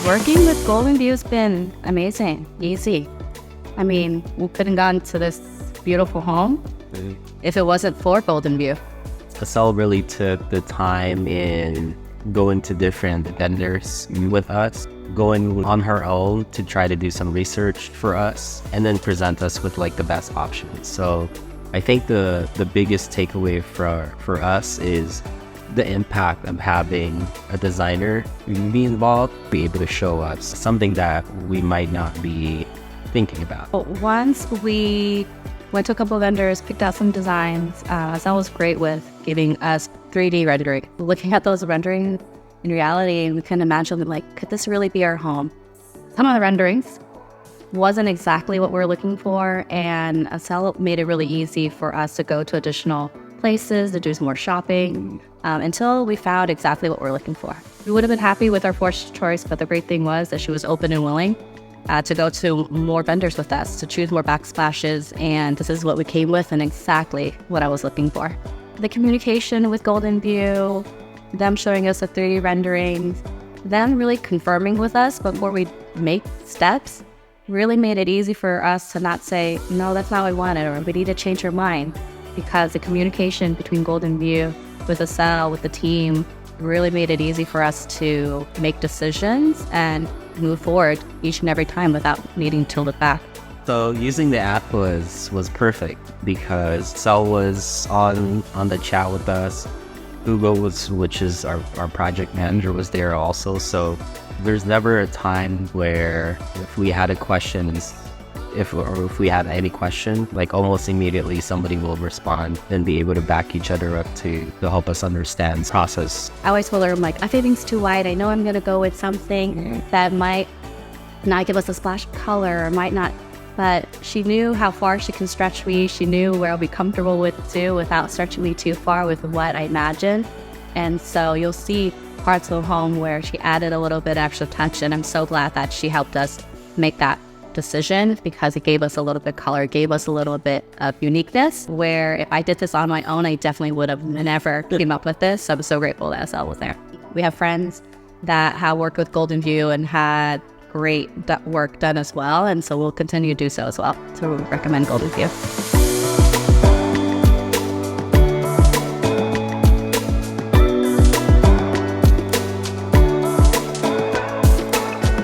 Working with Golden View has been amazing, easy. I mean, we couldn't gotten to this beautiful home if it wasn't for Golden View. Estelle really took the time in going to different vendors with us, going on her own to try to do some research for us, and then present us with like the best options. So I think the biggest takeaway for us is the impact of having a designer be involved, be able to show us something that we might not be thinking about. Once we went to a couple of vendors, picked out some designs. That was great with giving us 3D rendering. Looking at those renderings, in reality, we couldn't imagine, like, could this really be our home? Some of the renderings wasn't exactly what we were looking for, and Estelle made it really easy for us to go to additional places, to do some more shopping, until we found exactly what we're looking for. We would have been happy with our first choice, but the great thing was that she was open and willing to go to more vendors with us, to choose more backsplashes, and this is what we came with and exactly what I was looking for. The communication with Golden View, them showing us the 3D renderings, them really confirming with us before we make steps, really made it easy for us to not say, no, that's not what we wanted, or we need to change our mind, because the communication between Golden View with Estelle, with the team, really made it easy for us to make decisions and move forward each and every time without needing to look back. So using the app was perfect because Estelle was on the chat with us. Hugo which is our project manager, was there also. So there's never a time where if we had a question, if we had any question, like almost immediately somebody will respond and be able to back each other up to help us understand the process. I always told her, I'm like, I think it's too wide. I know I'm going to go with something that might not give us a splash of color or might not, but she knew how far she can stretch me. She knew where I'll be comfortable with too without stretching me too far with what I imagined. And so you'll see parts of the home where she added a little bit extra touch, and I'm so glad that she helped us make that decision because it gave us a little bit of color, it gave us a little bit of uniqueness, where if I did this on my own, I definitely would have never came up with this. So I'm so grateful that Estelle was there. We have friends that have worked with Golden View and had great work done as well, and so we'll continue to do so as well. So we recommend Golden View.